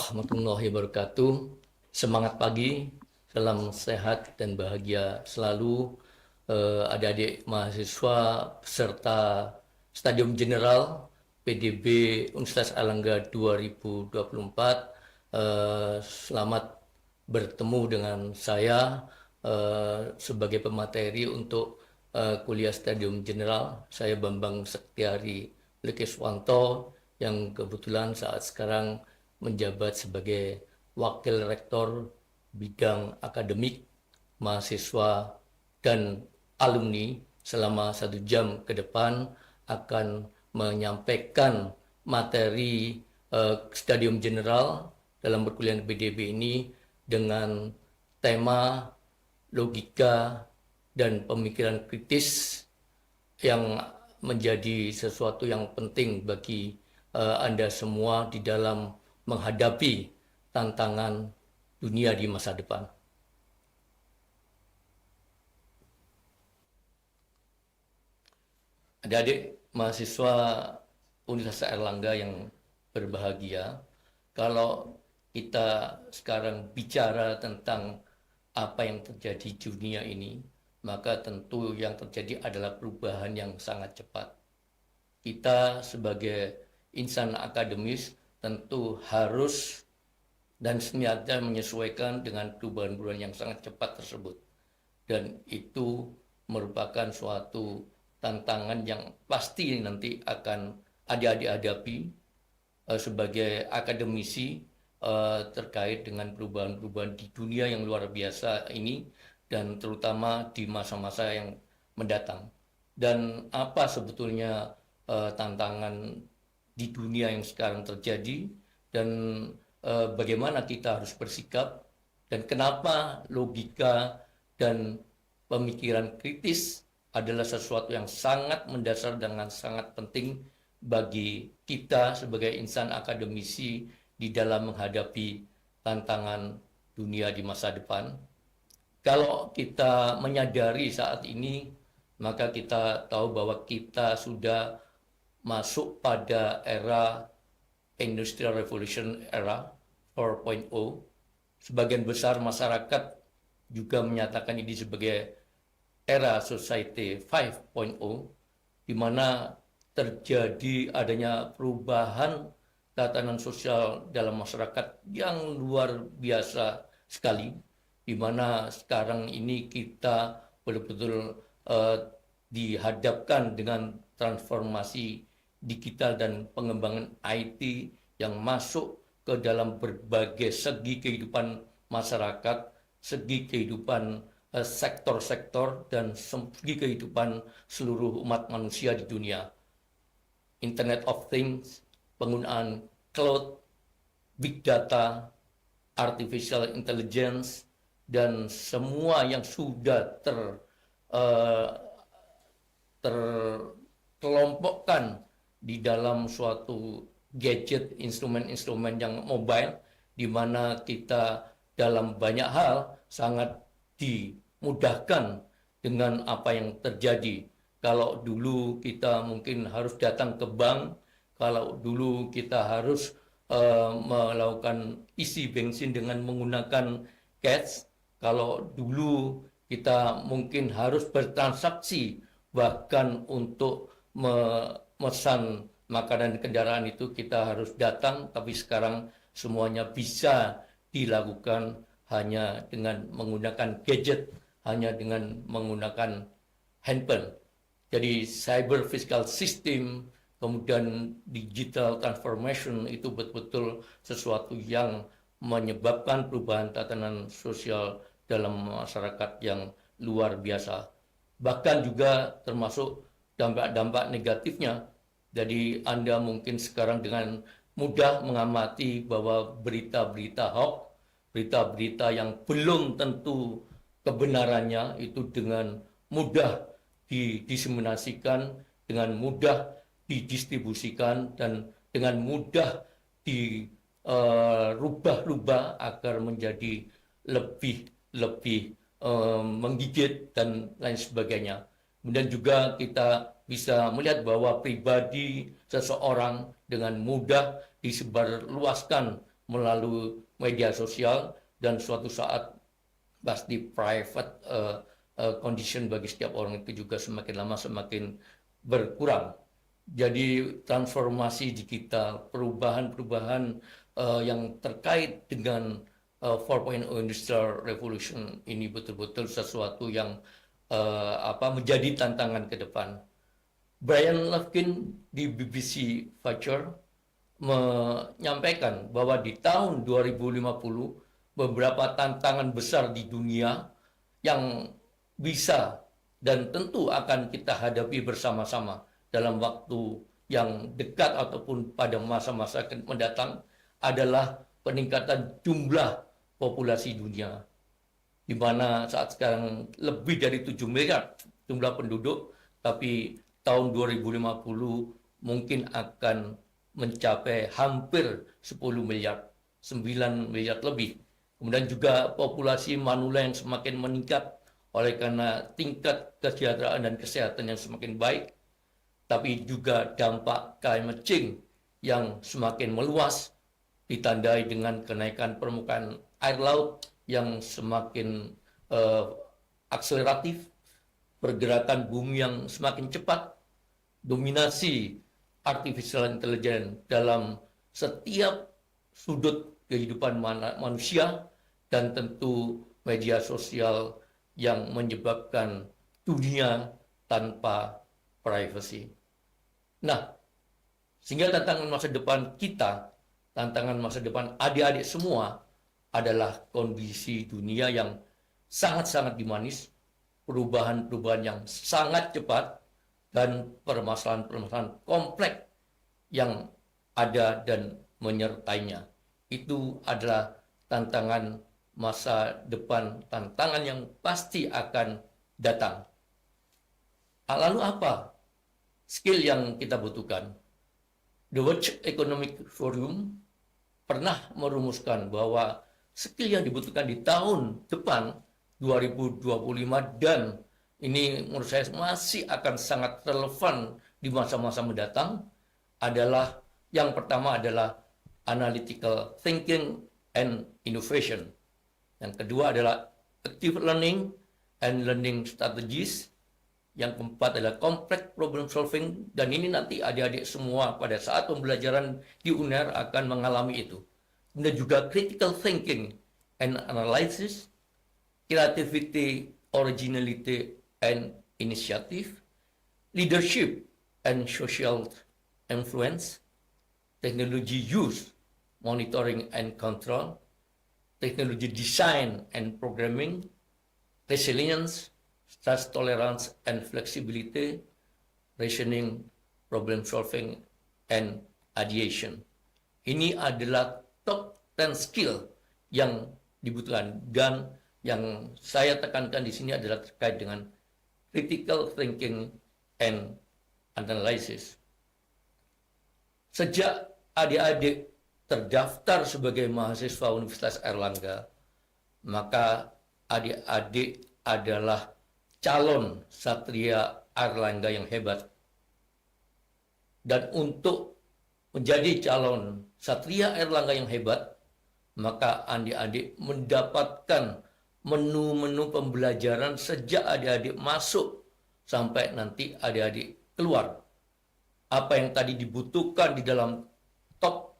warahmatullahi wabarakatuh. Semangat pagi, salam sehat dan bahagia selalu adik-adik mahasiswa peserta Stadium General PDB Universitas Airlangga 2024. Selamat bertemu dengan saya sebagai pemateri untuk kuliah Stadium General. Saya Bambang Sektiari Lekeswanto yang kebetulan saat sekarang menjabat sebagai Wakil Rektor bidang akademik, mahasiswa, dan alumni. Selama 1 jam ke depan akan menyampaikan materi Stadium General dalam perkuliahan PDB ini dengan tema logika dan pemikiran kritis yang menjadi sesuatu yang penting bagi Anda semua di dalam menghadapi tantangan dunia di masa depan. Adik-adik mahasiswa Universitas Airlangga yang berbahagia, kalau kita sekarang bicara tentang apa yang terjadi di dunia ini, maka tentu yang terjadi adalah perubahan yang sangat cepat. Kita sebagai insan akademis tentu harus dan sengaja menyesuaikan dengan perubahan-perubahan yang sangat cepat tersebut. Dan itu merupakan suatu tantangan yang pasti nanti akan adik-adik hadapi sebagai akademisi terkait dengan perubahan-perubahan di dunia yang luar biasa ini, dan terutama di masa-masa yang mendatang. Dan apa sebetulnya tantangan di dunia yang sekarang terjadi, dan bagaimana kita harus bersikap, dan kenapa logika dan pemikiran kritis adalah sesuatu yang sangat mendasar dan sangat penting bagi kita sebagai insan akademisi di dalam menghadapi tantangan dunia di masa depan. Kalau kita menyadari saat ini, maka kita tahu bahwa kita sudah masuk pada era Industrial Revolution, era 4.0. Sebagian besar masyarakat juga menyatakan ini sebagai era Society 5.0, di mana terjadi adanya perubahan tatanan sosial dalam masyarakat yang luar biasa sekali, di mana sekarang ini kita betul-betul dihadapkan dengan transformasi digital dan pengembangan IT yang masuk ke dalam berbagai segi kehidupan masyarakat, segi kehidupan sektor-sektor, dan segi kehidupan seluruh umat manusia di dunia. Internet of Things, penggunaan cloud, big data, artificial intelligence, dan semua yang sudah terkelompokkan di dalam suatu gadget, instrumen-instrumen yang mobile, di mana kita dalam banyak hal sangat dimudahkan dengan apa yang terjadi. Kalau dulu kita mungkin harus datang ke bank, kalau dulu kita harus melakukan isi bensin dengan menggunakan cash, kalau dulu kita mungkin harus bertransaksi bahkan untuk memesan makanan kendaraan itu kita harus datang, tapi sekarang semuanya bisa dilakukan hanya dengan menggunakan gadget, hanya dengan menggunakan handphone. Jadi cyber physical system, kemudian digital transformation itu betul-betul sesuatu yang menyebabkan perubahan tatanan sosial dalam masyarakat yang luar biasa. Bahkan juga termasuk dampak-dampak negatifnya. Jadi Anda mungkin sekarang dengan mudah mengamati bahwa berita-berita hoax, berita-berita yang belum tentu kebenarannya itu dengan mudah didiseminasikan, dengan mudah didistribusikan, dan dengan mudah dirubah-rubah agar menjadi lebih menggigit dan lain sebagainya. Kemudian juga kita bisa melihat bahwa pribadi seseorang dengan mudah disebarluaskan melalui media sosial, dan suatu saat pasti private condition bagi setiap orang itu juga semakin lama semakin berkurang. Jadi transformasi digital, perubahan-perubahan yang terkait dengan 4.0 Industrial Revolution ini betul-betul sesuatu yang menjadi tantangan ke depan. Brian Lavkin di BBC Future menyampaikan bahwa di tahun 2050 beberapa tantangan besar di dunia yang bisa dan tentu akan kita hadapi bersama-sama dalam waktu yang dekat ataupun pada masa-masa mendatang adalah peningkatan jumlah populasi dunia, di mana saat sekarang lebih dari 7 miliar jumlah penduduk, tapi tahun 2050 mungkin akan mencapai hampir 10 miliar, 9 miliar lebih. Kemudian juga populasi manula yang semakin meningkat oleh karena tingkat kesejahteraan dan kesehatan yang semakin baik, tapi juga dampak climate change yang semakin meluas, ditandai dengan kenaikan permukaan air laut yang semakin akseleratif, pergerakan bumi yang semakin cepat, dominasi artificial intelligence dalam setiap sudut kehidupan manusia, dan tentu media sosial yang menyebabkan dunia tanpa privacy. Nah, sehingga tantangan masa depan kita, tantangan masa depan adik-adik semua adalah kondisi dunia yang sangat-sangat dinamis, perubahan-perubahan yang sangat cepat, dan permasalahan-permasalahan kompleks yang ada dan menyertainya. Itu adalah tantangan masa depan, tantangan yang pasti akan datang. Lalu apa skill yang kita butuhkan? The World Economic Forum pernah merumuskan bahwa skill yang dibutuhkan di tahun depan 2025, dan ini menurut saya masih akan sangat relevan di masa-masa mendatang, adalah yang pertama adalah analytical thinking and innovation. Yang kedua adalah active learning and learning strategies. Yang keempat adalah complex problem solving, dan ini nanti adik-adik semua pada saat pembelajaran di UNER akan mengalami itu. Kemudian juga critical thinking and analysis, creativity, originality, and initiative, leadership and social influence, technology use, monitoring and control, technology design and programming, resilience, stress tolerance and flexibility, reasoning, problem solving, and ideation. Ini adalah top 10 skill yang dibutuhkan, dan yang saya tekankan di sini adalah terkait dengan critical thinking and analysis. Sejak adik-adik terdaftar sebagai mahasiswa Universitas Airlangga, maka adik-adik adalah calon Satria Airlangga yang hebat. Dan untuk menjadi calon Satria Airlangga yang hebat, maka adik-adik mendapatkan menu-menu pembelajaran sejak adik-adik masuk sampai nanti adik-adik keluar. Apa yang tadi dibutuhkan di dalam top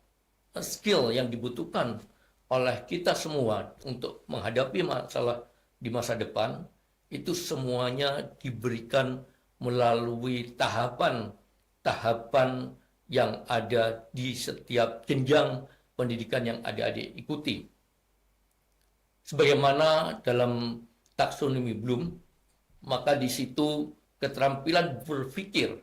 skill yang dibutuhkan oleh kita semua untuk menghadapi masalah di masa depan, itu semuanya diberikan melalui tahapan-tahapan yang ada di setiap jenjang pendidikan yang adik-adik ikuti. Sebagaimana dalam taksonomi Bloom, maka di situ keterampilan berpikir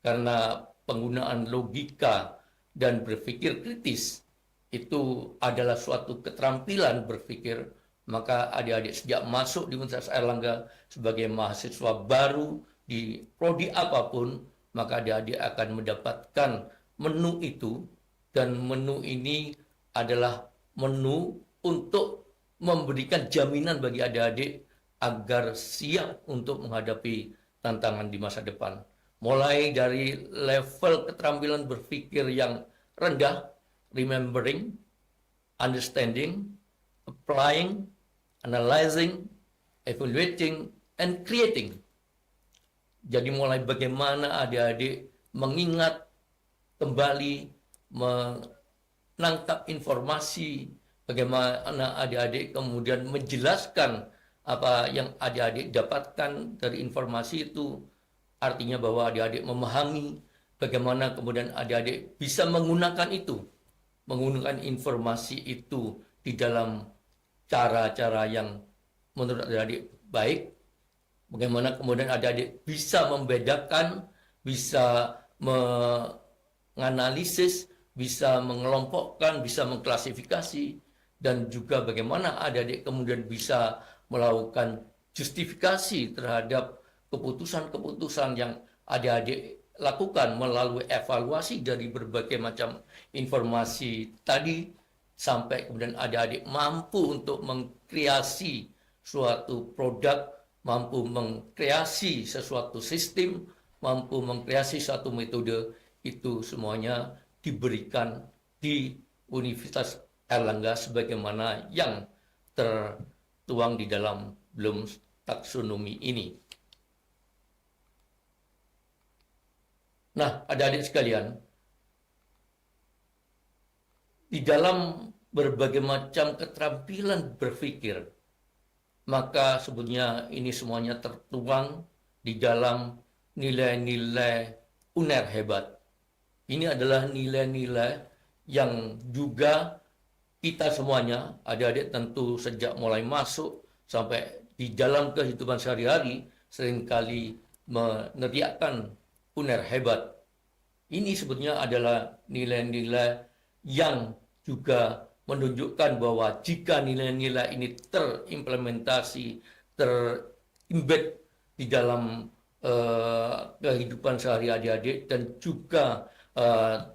karena penggunaan logika dan berpikir kritis itu adalah suatu keterampilan berpikir. Maka adik-adik sejak masuk di Universitas Airlangga sebagai mahasiswa baru di prodi apapun, maka adik-adik akan mendapatkan menu itu, dan menu ini adalah menu untuk memberikan jaminan bagi adik-adik agar siap untuk menghadapi tantangan di masa depan. Mulai dari level keterampilan berpikir yang rendah, remembering, understanding, applying, analyzing, evaluating, and creating. Jadi mulai bagaimana adik-adik mengingat kembali, menangkap informasi, bagaimana adik-adik kemudian menjelaskan apa yang adik-adik dapatkan dari informasi itu, artinya bahwa adik-adik memahami bagaimana kemudian adik-adik bisa menggunakan informasi itu di dalam cara-cara yang menurut adik-adik baik, bagaimana kemudian adik-adik bisa membedakan, bisa menganalisis, bisa mengelompokkan, bisa mengklasifikasi, dan juga bagaimana adik-adik kemudian bisa melakukan justifikasi terhadap keputusan-keputusan yang adik-adik lakukan melalui evaluasi dari berbagai macam informasi tadi, sampai kemudian adik-adik mampu untuk mengkreasi suatu produk, mampu mengkreasi sesuatu sistem, mampu mengkreasi suatu metode. Itu semuanya diberikan di Universitas Airlangga sebagaimana yang tertuang di dalam Bloom's taksonomi ini. Nah, adik-adik sekalian, di dalam berbagai macam keterampilan berpikir, maka sebenarnya ini semuanya tertuang di dalam nilai-nilai UNER hebat. Ini adalah nilai-nilai yang juga kita semuanya, adik-adik tentu sejak mulai masuk sampai di dalam kehidupan sehari-hari, seringkali meneriakkan UNER hebat. Ini sebetulnya adalah nilai-nilai yang juga menunjukkan bahwa jika nilai-nilai ini terimplementasi, terimbed di dalam kehidupan sehari adik-adik dan juga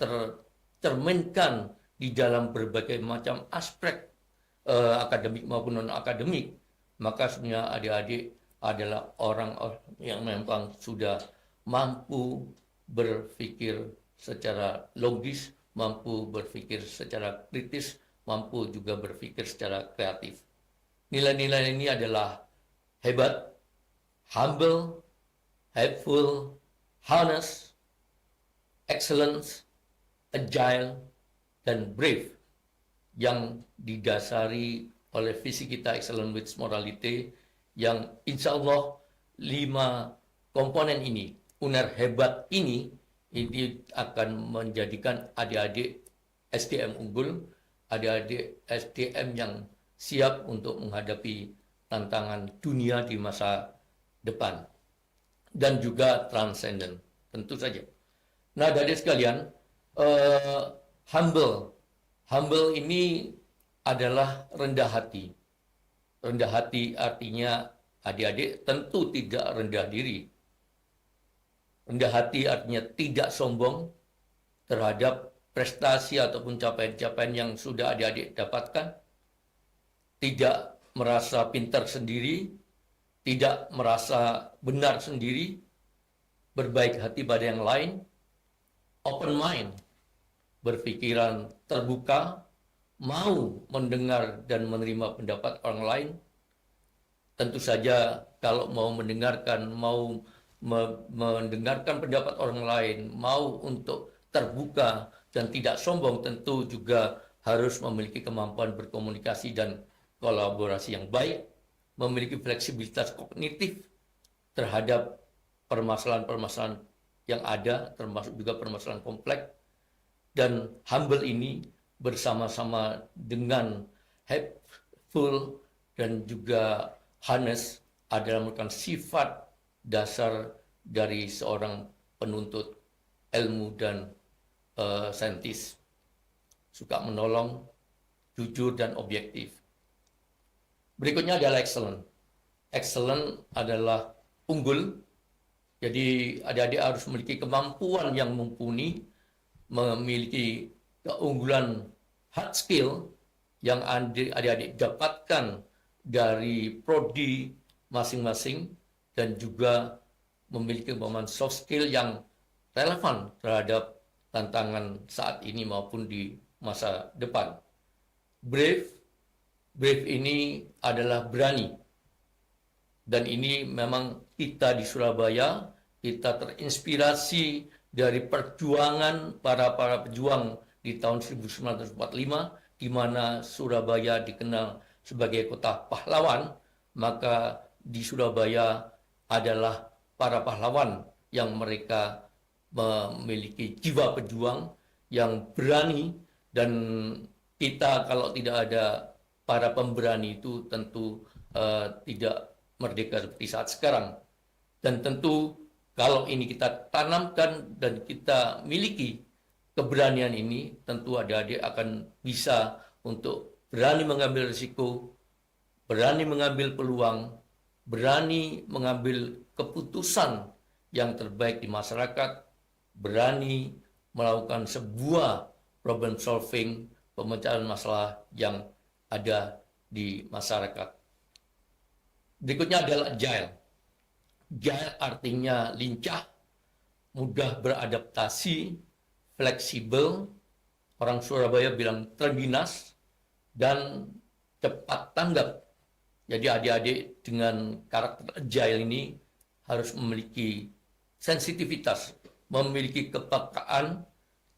tercerminkan di dalam berbagai macam aspek akademik maupun non-akademik, maka sebenarnya adik-adik adalah orang yang memang sudah mampu berpikir secara logis, mampu berpikir secara kritis, mampu juga berpikir secara kreatif. Nilai-nilai ini adalah hebat, humble, helpful, honest, excellence, agile, dan brave, yang didasari oleh visi kita Excellence with Morality, yang insya Allah 5 komponen ini, UNER hebat ini akan menjadikan adik-adik SDM unggul, adik-adik SDM yang siap untuk menghadapi tantangan dunia di masa depan, dan juga transcendent, tentu saja. Nah, adik-adik sekalian, humble ini adalah rendah hati. Rendah hati artinya adik-adik tentu tidak rendah diri. Rendah hati artinya tidak sombong terhadap prestasi ataupun capaian-capaian yang sudah adik-adik dapatkan. Tidak merasa pintar sendiri, tidak merasa benar sendiri, berbaik hati pada yang lain, open mind, berpikiran terbuka, mau mendengar dan menerima pendapat orang lain. Tentu saja kalau mau mendengarkan, mau mendengarkan pendapat orang lain, mau untuk terbuka dan tidak sombong, tentu juga harus memiliki kemampuan berkomunikasi dan kolaborasi yang baik, memiliki fleksibilitas kognitif terhadap permasalahan-permasalahan yang ada, termasuk juga permasalahan kompleks. Dan humble ini bersama-sama dengan helpful dan juga honest adalah merupakan sifat dasar dari seorang penuntut ilmu dan saintis. Suka menolong, jujur, dan objektif. Berikutnya adalah excellent. Excellent adalah unggul. Jadi adik-adik harus memiliki kemampuan yang mumpuni, memiliki keunggulan hard skill yang adik-adik dapatkan dari prodi masing-masing, dan juga memiliki kemampuan soft skill yang relevan terhadap tantangan saat ini maupun di masa depan. Brave, brave ini adalah berani. Dan ini memang kita di Surabaya, kita terinspirasi dari perjuangan para pejuang di tahun 1945, di mana Surabaya dikenal sebagai kota pahlawan, maka di Surabaya adalah para pahlawan yang mereka memiliki jiwa pejuang yang berani, dan kita kalau tidak ada para pemberani itu tentu tidak merdeka seperti saat sekarang. Dan tentu kalau ini kita tanamkan dan kita miliki keberanian ini, tentu adik-adik akan bisa untuk berani mengambil risiko, berani mengambil peluang, berani mengambil keputusan yang terbaik di masyarakat, berani melakukan sebuah problem solving, pemecahan masalah yang ada di masyarakat. Berikutnya adalah agile. Agile artinya lincah, mudah beradaptasi, fleksibel, orang Surabaya bilang terginas, dan cepat tanggap. Jadi adik-adik dengan karakter agile ini harus memiliki sensitivitas, memiliki kepekaan,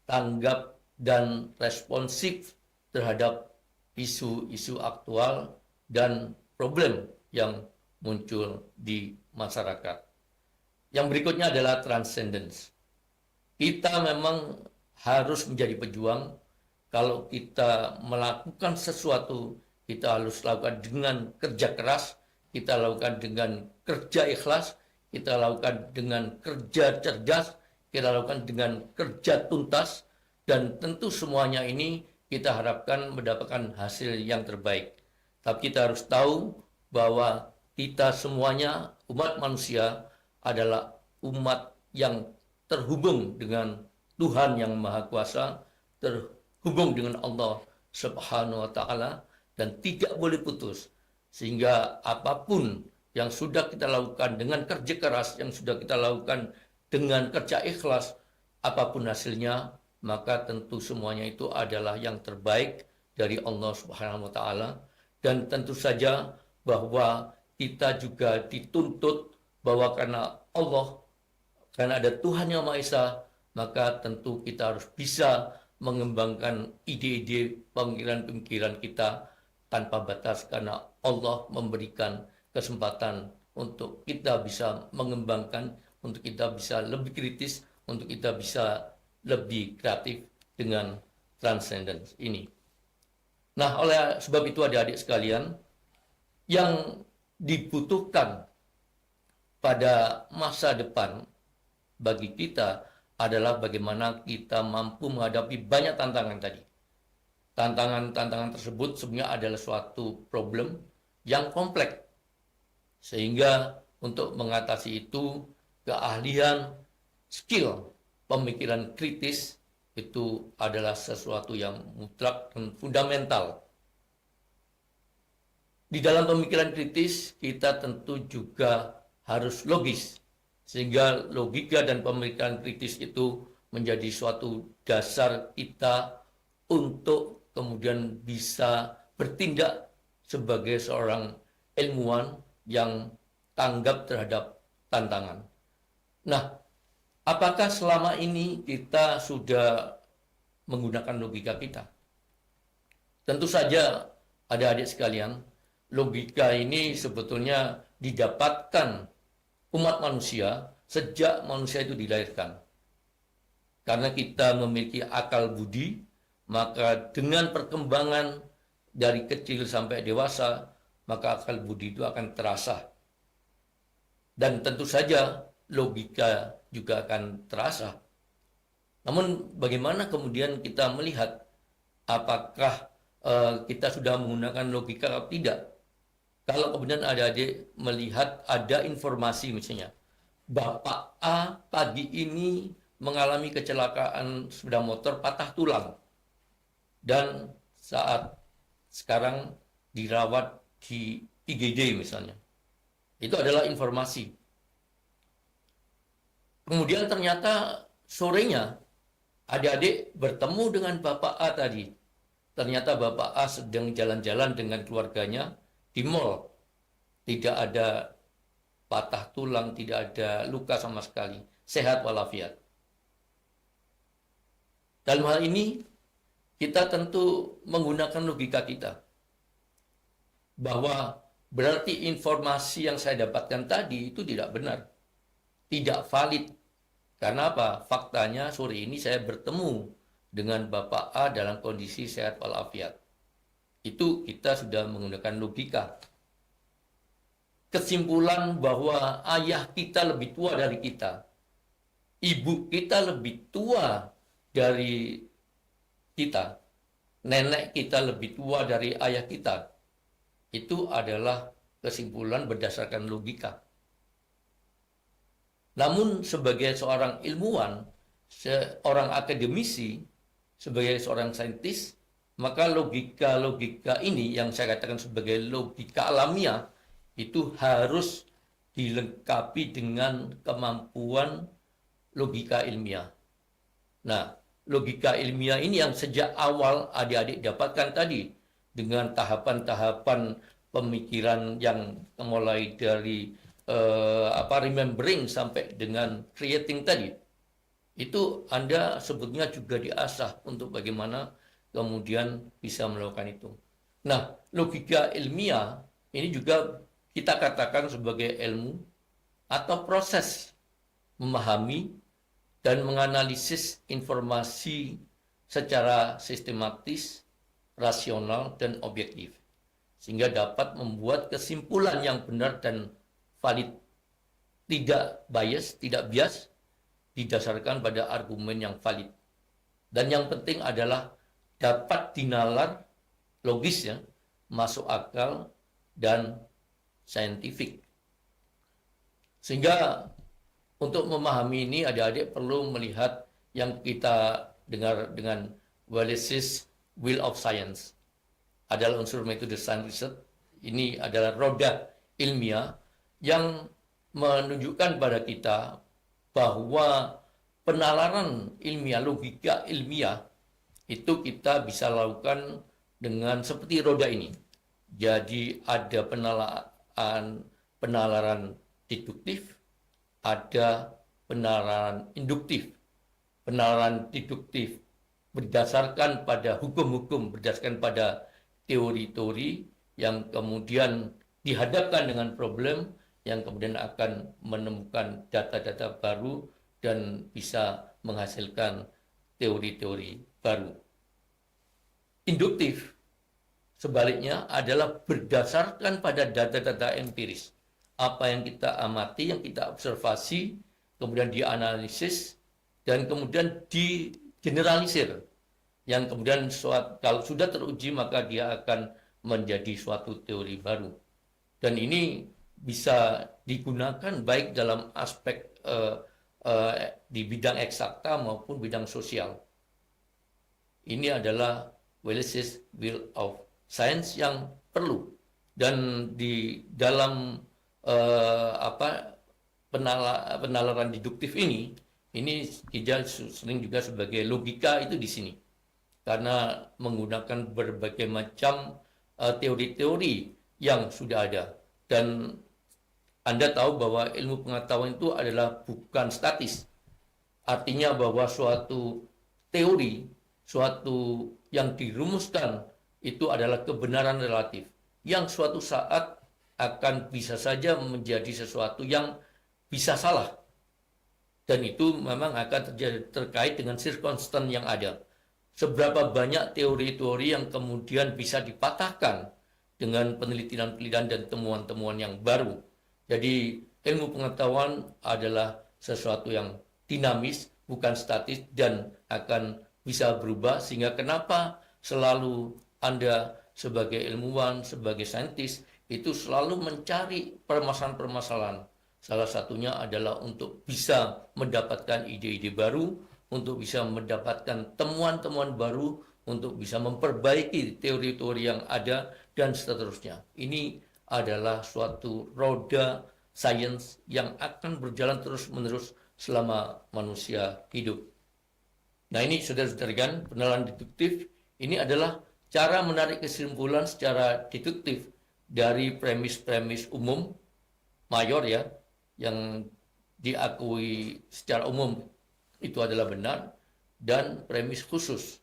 tanggap, dan responsif terhadap isu-isu aktual dan problem yang muncul di masyarakat. Yang berikutnya adalah transcendence. Kita memang harus menjadi pejuang. Kalau kita melakukan sesuatu, kita harus lakukan dengan kerja keras, kita lakukan dengan kerja ikhlas, kita lakukan dengan kerja cerdas, kita lakukan dengan kerja tuntas, dan tentu semuanya ini kita harapkan mendapatkan hasil yang terbaik. Tapi kita harus tahu bahwa kita semuanya, umat manusia, adalah umat yang terhubung dengan Tuhan yang Maha Kuasa, terhubung dengan Allah Subhanahu wa Ta'ala, dan tidak boleh putus. Sehingga apapun yang sudah kita lakukan dengan kerja keras, yang sudah kita lakukan dengan kerja ikhlas, apapun hasilnya, maka tentu semuanya itu adalah yang terbaik dari Allah Subhanahu wa Ta'ala. Dan tentu saja bahwa kita juga dituntut bahwa karena Allah, karena ada Tuhan yang Maha Esa, maka tentu kita harus bisa mengembangkan ide-ide, pemikiran-pemikiran kita tanpa batas, karena Allah memberikan kesempatan untuk kita bisa mengembangkan, untuk kita bisa lebih kritis, untuk kita bisa lebih kreatif dengan transcendence ini. Nah, oleh sebab itu adik-adik sekalian, yang dibutuhkan pada masa depan bagi kita adalah bagaimana kita mampu menghadapi banyak tantangan tadi. Tantangan-tantangan tersebut sebenarnya adalah suatu problem yang kompleks. Sehingga untuk mengatasi itu, keahlian, skill, pemikiran kritis itu adalah sesuatu yang mutlak dan fundamental. Di dalam pemikiran kritis, kita tentu juga harus logis. Sehingga logika dan pemikiran kritis itu menjadi suatu dasar kita untuk kemudian bisa bertindak sebagai seorang ilmuwan yang tanggap terhadap tantangan. Nah, apakah selama ini kita sudah menggunakan logika kita? Tentu saja, adik-adik sekalian, logika ini sebetulnya didapatkan umat manusia sejak manusia itu dilahirkan. Karena kita memiliki akal budi, maka dengan perkembangan dari kecil sampai dewasa, maka akal budi itu akan terasah. Dan tentu saja logika juga akan terasa. Namun bagaimana kemudian kita melihat apakah kita sudah menggunakan logika atau tidak? Kalau kemudian adik-adik melihat ada informasi misalnya, Bapak A pagi ini mengalami kecelakaan sepeda motor patah tulang, dan saat sekarang dirawat di IGD misalnya. Itu adalah informasi. Kemudian ternyata sorenya adik-adik bertemu dengan Bapak A tadi. ternyata Bapak A sedang jalan-jalan dengan keluarganya di mall. Tidak ada patah tulang, tidak ada luka sama sekali. Sehat walafiat. Dalam hal ini, kita tentu menggunakan logika kita. Bahwa berarti informasi yang saya dapatkan tadi itu tidak benar. Tidak valid. Karena apa? Faktanya sore ini saya bertemu dengan Bapak A dalam kondisi sehat walafiat. Itu kita sudah menggunakan logika. Kesimpulan bahwa ayah kita lebih tua dari kita, ibu kita lebih tua dari kita, nenek kita lebih tua dari ayah kita, itu adalah kesimpulan berdasarkan logika. Namun sebagai seorang ilmuwan, seorang akademisi, sebagai seorang saintis, maka logika-logika ini yang saya katakan sebagai logika alamiah itu harus dilengkapi dengan kemampuan logika ilmiah. Nah, logika ilmiah ini yang sejak awal adik-adik dapatkan tadi dengan tahapan-tahapan pemikiran yang mulai dari remembering sampai dengan creating tadi. Itu Anda sebetulnya juga diasah untuk bagaimana kemudian bisa melakukan itu. Nah, logika ilmiah ini juga kita katakan sebagai ilmu atau proses memahami dan menganalisis informasi secara sistematis, rasional, dan objektif. Sehingga dapat membuat kesimpulan yang benar dan valid, tidak bias, tidak bias, didasarkan pada argumen yang valid. Dan yang penting adalah dapat dinalar logisnya, masuk akal, dan saintifik. Sehingga untuk memahami ini adik-adik perlu melihat yang kita dengar dengan Wallace's Wheel of Science. Adalah unsur metode science research. Ini adalah roda ilmiah yang menunjukkan pada kita bahwa penalaran ilmiah, logika ilmiah, itu kita bisa lakukan dengan seperti roda ini. Jadi ada penalaran deduktif, ada penalaran induktif. Penalaran deduktif berdasarkan pada hukum-hukum, berdasarkan pada teori-teori yang kemudian dihadapkan dengan problem yang kemudian akan menemukan data-data baru dan bisa menghasilkan teori-teori baru. Induktif sebaliknya adalah berdasarkan pada data-data empiris. Apa yang kita amati, yang kita observasi, kemudian dianalisis, dan kemudian digeneralisir. Yang kemudian kalau sudah teruji maka dia akan menjadi suatu teori baru. Dan ini bisa digunakan baik dalam aspek di bidang eksakta maupun bidang sosial. Ini adalah Wallace's Wheel of Science yang perlu. Dan di dalam penalaran deduktif ini tidak sering juga sebagai logika itu di sini. Karena menggunakan berbagai macam teori-teori yang sudah ada. Dan Anda tahu bahwa ilmu pengetahuan itu adalah bukan statis. Artinya bahwa suatu teori, suatu yang dirumuskan itu adalah kebenaran relatif. Yang suatu saat akan bisa saja menjadi sesuatu yang bisa salah. Dan itu memang akan terkait dengan circumstance yang ada. Seberapa banyak teori-teori yang kemudian bisa dipatahkan dengan penelitian-penelitian dan temuan-temuan yang baru. Jadi ilmu pengetahuan adalah sesuatu yang dinamis, bukan statis, dan akan bisa berubah. Sehingga kenapa selalu Anda sebagai ilmuwan, sebagai saintis, itu selalu mencari permasalahan-permasalahan. Salah satunya adalah untuk bisa mendapatkan ide-ide baru, untuk bisa mendapatkan temuan-temuan baru, untuk bisa memperbaiki teori-teori yang ada, dan seterusnya. Ini adalah suatu roda sains yang akan berjalan terus-menerus selama manusia hidup. Nah ini saudara-saudara, penalaran deduktif ini adalah cara menarik kesimpulan secara deduktif dari premis-premis umum mayor ya, yang diakui secara umum itu adalah benar, dan premis khusus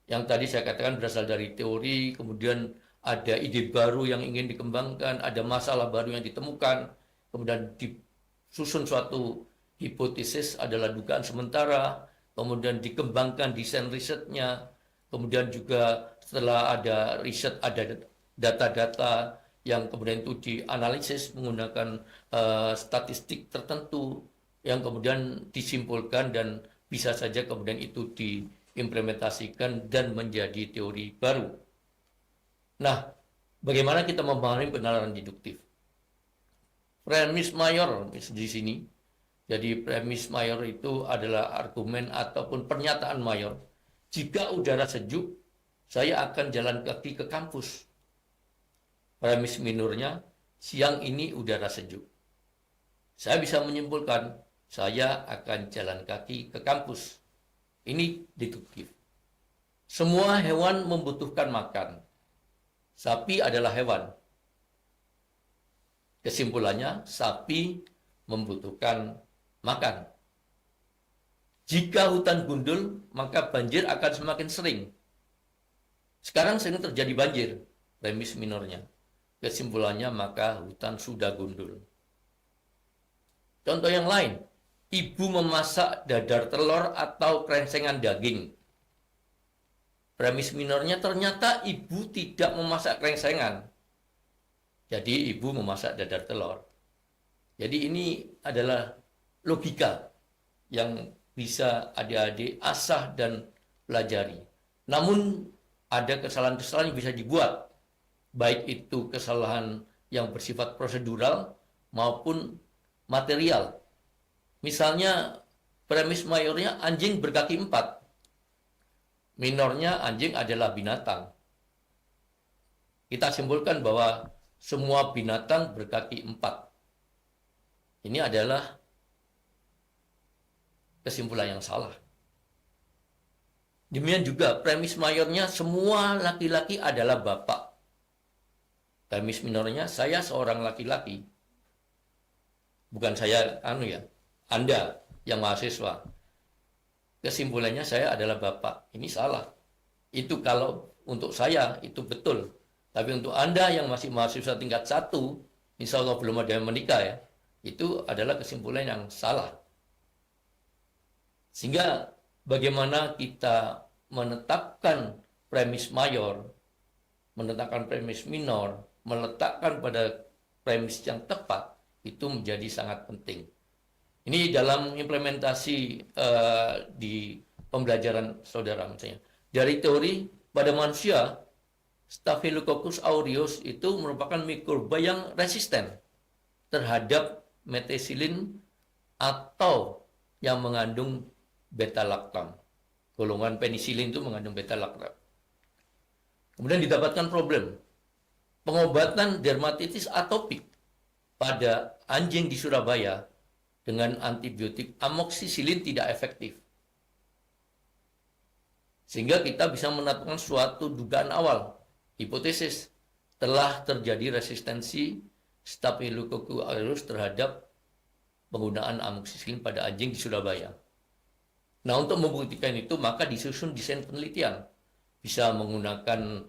yang tadi saya katakan berasal dari teori, kemudian ada ide baru yang ingin dikembangkan, ada masalah baru yang ditemukan, kemudian disusun suatu hipotesis adalah dugaan sementara, kemudian dikembangkan desain risetnya, kemudian juga setelah ada riset ada data-data yang kemudian itu dianalisis menggunakan statistik tertentu yang kemudian disimpulkan dan bisa saja kemudian itu diimplementasikan dan menjadi teori baru. Nah, bagaimana kita memahami penalaran deduktif? Premis mayor di sini. Jadi premis mayor itu adalah argumen ataupun pernyataan mayor. Jika udara sejuk, saya akan jalan kaki ke kampus. Premis minornya, siang ini udara sejuk. Saya bisa menyimpulkan, saya akan jalan kaki ke kampus. Ini deduktif. Semua hewan membutuhkan makan. Sapi adalah hewan. Kesimpulannya, sapi membutuhkan makan. Jika hutan gundul, maka banjir akan semakin sering. Sekarang sering terjadi banjir, premis minornya. Kesimpulannya, maka hutan sudah gundul. Contoh yang lain, ibu memasak dadar telur atau krengsengan daging. Premis minornya ternyata ibu tidak memasak krengsengan. Jadi ibu memasak dadar telur. Jadi ini adalah logika yang bisa adik-adik asah dan pelajari. Namun ada kesalahan-kesalahan yang bisa dibuat, baik itu kesalahan yang bersifat prosedural maupun material. Misalnya premis mayornya anjing berkaki 4. Minornya anjing adalah binatang. Kita simpulkan bahwa semua binatang berkaki 4. Ini adalah kesimpulan yang salah. Demikian juga premis mayornya semua laki-laki adalah bapak. Premis minornya saya seorang laki-laki. Bukan saya Anda yang mahasiswa. Kesimpulannya saya adalah bapak. Ini salah. Itu kalau untuk saya itu betul. Tapi untuk Anda yang masih mahasiswa tingkat 1, insya Allah belum ada yang menikah ya, itu adalah kesimpulan yang salah. Sehingga bagaimana kita menetapkan premis mayor, menetapkan premis minor, meletakkan pada premis yang tepat, itu menjadi sangat penting. Ini dalam implementasi di pembelajaran saudara misalnya. Dari teori pada manusia, Staphylococcus aureus itu merupakan mikroba yang resisten terhadap methicillin atau yang mengandung beta-lactam. Golongan penisilin itu mengandung beta-lactam. Kemudian didapatkan problem. Pengobatan dermatitis atopik pada anjing di Surabaya dengan antibiotik amoksisilin tidak efektif. Sehingga kita bisa menetapkan suatu dugaan awal, hipotesis, telah terjadi resistensi Staphylococcus aureus terhadap penggunaan amoksisilin pada anjing di Surabaya. Nah, untuk membuktikan itu, maka disusun desain penelitian. Bisa menggunakan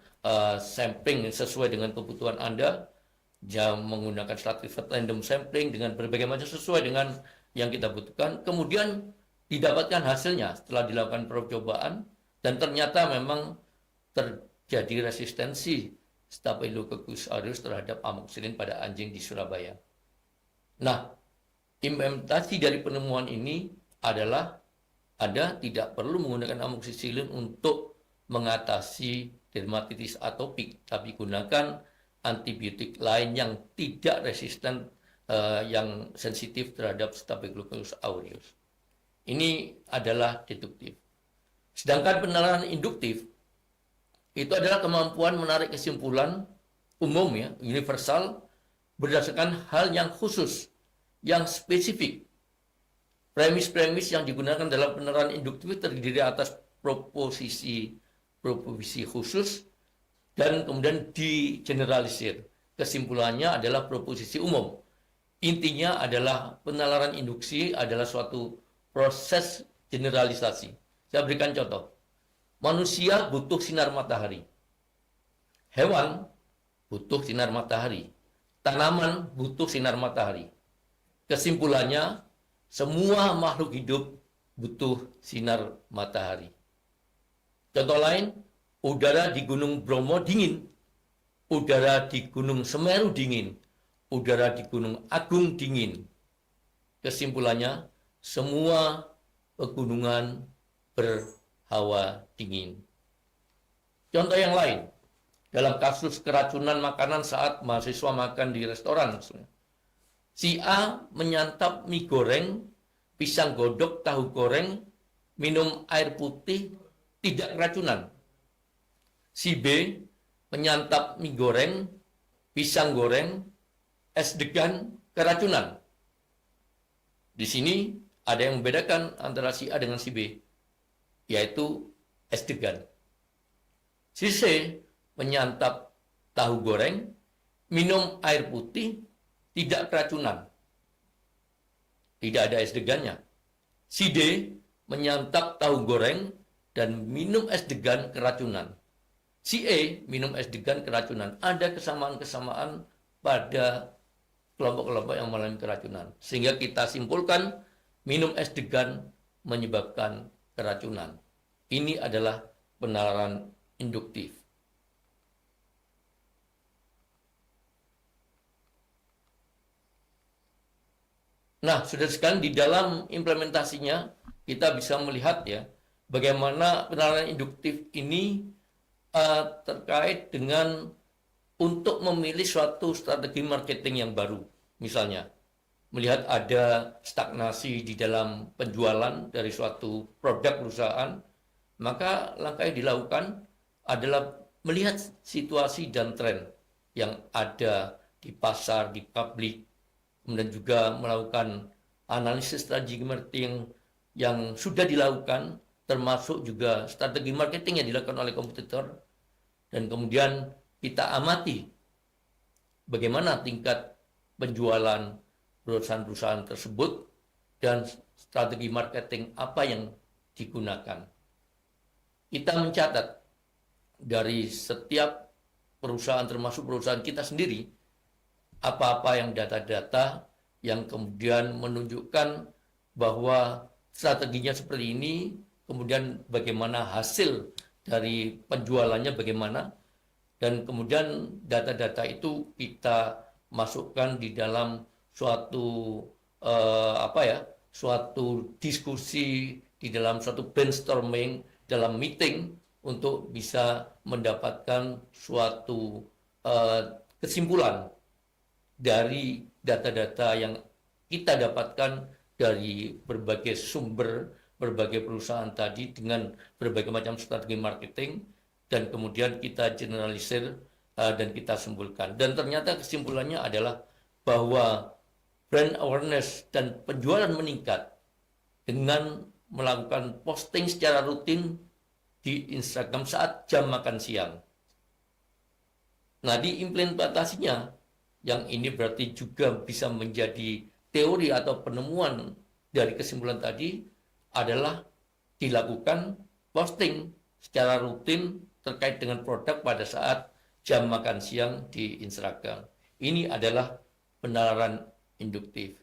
sampling sesuai dengan kebutuhan Anda, menggunakan stratified random sampling dengan berbagai macam sesuai dengan yang kita butuhkan. Kemudian didapatkan hasilnya setelah dilakukan percobaan, dan ternyata memang terjadi resistensi Staphylococcus aureus terhadap amoksisilin pada anjing di Surabaya. Nah, implementasi dari penemuan ini adalah Anda tidak perlu menggunakan amoksisilin untuk mengatasi dermatitis atopik, tapi gunakan antibiotik lain yang tidak resisten, yang sensitif terhadap Staphylococcus aureus. Ini adalah deduktif. Sedangkan penalaran induktif itu adalah kemampuan menarik kesimpulan umum ya, universal, berdasarkan hal yang khusus, yang spesifik. Premis-premis yang digunakan dalam penalaran induktif terdiri atas proposisi proposisi khusus, dan kemudian digeneralisir. Kesimpulannya adalah proposisi umum. Intinya adalah penalaran induksi adalah suatu proses generalisasi. Saya berikan contoh. Manusia butuh sinar matahari. Hewan butuh sinar matahari. Tanaman butuh sinar matahari. Kesimpulannya, semua makhluk hidup butuh sinar matahari. Contoh lain, udara di Gunung Bromo dingin, udara di Gunung Semeru dingin, udara di Gunung Agung dingin. Kesimpulannya, semua pegunungan berhawa dingin. Contoh yang lain, dalam kasus keracunan makanan saat mahasiswa makan di restoran. Si A menyantap mie goreng, pisang godok, tahu goreng, minum air putih, tidak keracunan. Si B menyantap mie goreng, pisang goreng, es degan, keracunan. Di sini ada yang membedakan antara si A dengan si B, yaitu es degan. Si C menyantap tahu goreng, minum air putih, tidak keracunan. Tidak ada es degannya. Si D menyantap tahu goreng dan minum es degan keracunan. Si E minum es degan keracunan. Ada kesamaan-kesamaan pada kelompok-kelompok yang mengalami keracunan. Sehingga kita simpulkan minum es degan menyebabkan keracunan. Ini adalah penalaran induktif. Nah, sudah sekalian di dalam implementasinya kita bisa melihat ya bagaimana penalaran induktif ini terkait dengan untuk memilih suatu strategi marketing yang baru. Misalnya, melihat ada stagnasi di dalam penjualan dari suatu produk perusahaan, maka langkah yang dilakukan adalah melihat situasi dan tren yang ada di pasar, di publik, kemudian juga melakukan analisis strategi marketing yang sudah dilakukan, termasuk juga strategi marketing yang dilakukan oleh kompetitor, dan kemudian kita amati bagaimana tingkat penjualan perusahaan-perusahaan tersebut dan strategi marketing apa yang digunakan. Kita mencatat dari setiap perusahaan, termasuk perusahaan kita sendiri, apa-apa yang data-data yang kemudian menunjukkan bahwa strateginya seperti ini, kemudian bagaimana hasil dari penjualannya bagaimana, dan kemudian data-data itu kita masukkan di dalam suatu suatu diskusi, di dalam suatu brainstorming, dalam meeting untuk bisa mendapatkan suatu kesimpulan dari data-data yang kita dapatkan dari berbagai sumber, berbagai perusahaan tadi dengan berbagai macam strategi marketing, dan kemudian kita generalisir dan kita simpulkan. Dan ternyata kesimpulannya adalah bahwa brand awareness dan penjualan meningkat dengan melakukan posting secara rutin di Instagram saat jam makan siang. Nah, di implementasinya, yang ini berarti juga bisa menjadi teori atau penemuan dari kesimpulan tadi, adalah dilakukan posting secara rutin terkait dengan produk pada saat jam makan siang di Instagram. Ini adalah penalaran induktif.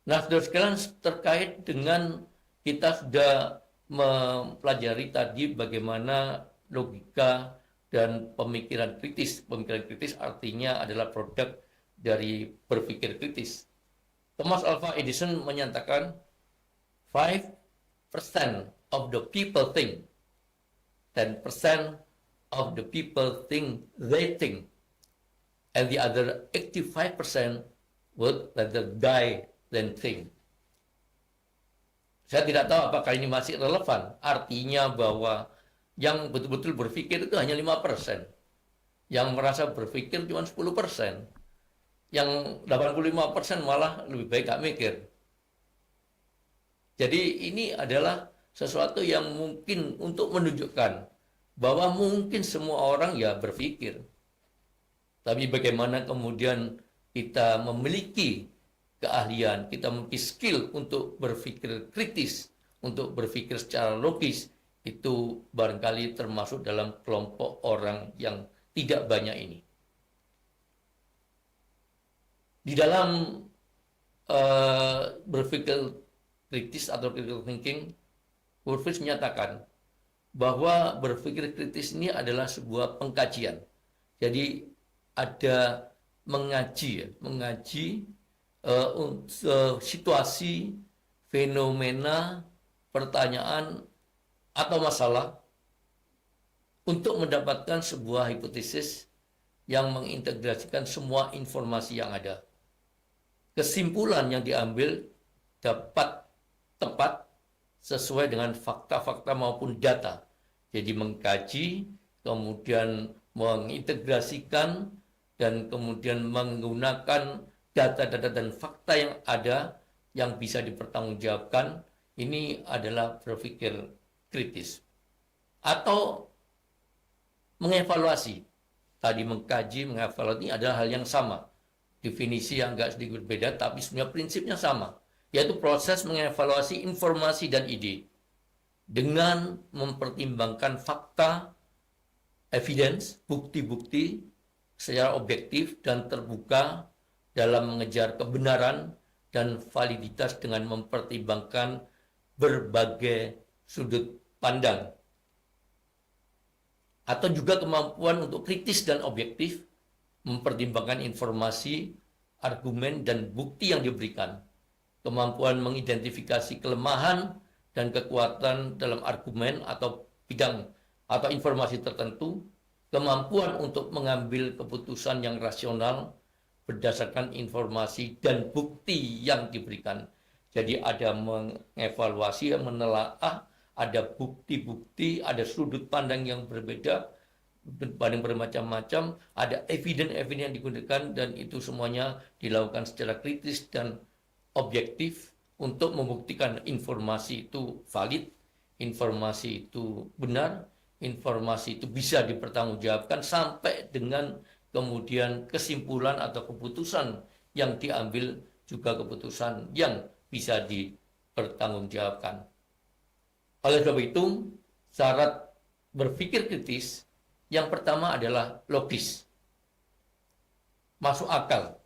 Nah, saudara sekalian, terkait dengan kita sudah mempelajari tadi bagaimana logika dan pemikiran kritis. Pemikiran kritis artinya adalah produk dari berpikir kritis. Thomas Alva Edison menyatakan 5% of the people think, 10% of the people think they think, and the other 85% would rather die than think. Saya tidak tahu apakah ini masih relevan. Artinya bahwa yang betul-betul berpikir itu hanya 5%. Yang merasa berpikir cuma 10%. Yang 85% malah lebih baik gak mikir. Jadi ini adalah sesuatu yang mungkin untuk menunjukkan bahwa mungkin semua orang ya berpikir, tapi bagaimana kemudian kita memiliki keahlian, kita memiliki skill untuk berpikir kritis, untuk berpikir secara logis, itu barangkali termasuk dalam kelompok orang yang tidak banyak ini. Di dalam berpikir kritis atau critical thinking, Wolfowitz menyatakan bahwa berpikir kritis ini adalah sebuah pengkajian. Jadi ada mengaji situasi, fenomena, pertanyaan, atau masalah untuk mendapatkan sebuah hipotesis yang mengintegrasikan semua informasi yang ada. Kesimpulan yang diambil dapat tepat sesuai dengan fakta-fakta maupun data. Jadi mengkaji, kemudian mengintegrasikan, dan kemudian menggunakan data-data dan fakta yang ada yang bisa dipertanggungjawabkan. Ini adalah berpikir kritis. Atau mengevaluasi. Tadi mengkaji, mengevaluasi ini adalah hal yang sama. Definisi yang agak sedikit berbeda, tapi sebenarnya prinsipnya sama, yaitu proses mengevaluasi informasi dan ide dengan mempertimbangkan fakta, evidence, bukti-bukti secara objektif dan terbuka dalam mengejar kebenaran dan validitas dengan mempertimbangkan berbagai sudut pandang. Atau juga kemampuan untuk kritis dan objektif, mempertimbangkan informasi, argumen, dan bukti yang diberikan. Kemampuan mengidentifikasi kelemahan dan kekuatan dalam argumen atau bidang atau informasi tertentu. Kemampuan untuk mengambil keputusan yang rasional berdasarkan informasi dan bukti yang diberikan. Jadi ada mengevaluasi, menelaah, ada bukti-bukti, ada sudut pandang yang berbeda, paling bermacam-macam, ada evidence-evidence yang digunakan, dan itu semuanya dilakukan secara kritis dan objektif untuk membuktikan informasi itu valid, informasi itu benar, informasi itu bisa dipertanggungjawabkan sampai dengan kemudian kesimpulan atau keputusan yang diambil juga keputusan yang bisa dipertanggungjawabkan. Oleh sebab itu, syarat berpikir kritis yang pertama adalah logis, masuk akal,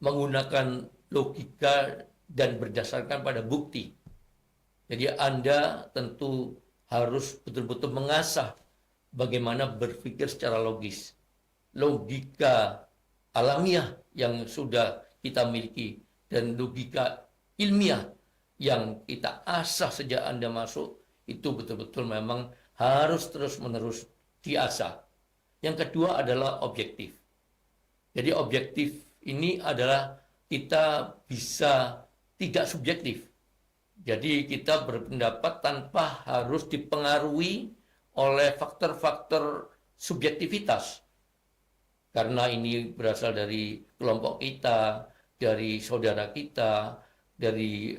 menggunakan logika dan berdasarkan pada bukti. Jadi Anda tentu harus betul-betul mengasah bagaimana berpikir secara logis. Logika alamiah yang sudah kita miliki dan logika ilmiah yang kita asah sejak Anda masuk, itu betul-betul memang harus terus-menerus diasah. Yang kedua adalah objektif. Jadi objektif ini adalah kita bisa tidak subjektif. Jadi kita berpendapat tanpa harus dipengaruhi oleh faktor-faktor subjektivitas. Karena ini berasal dari kelompok kita, dari saudara kita, dari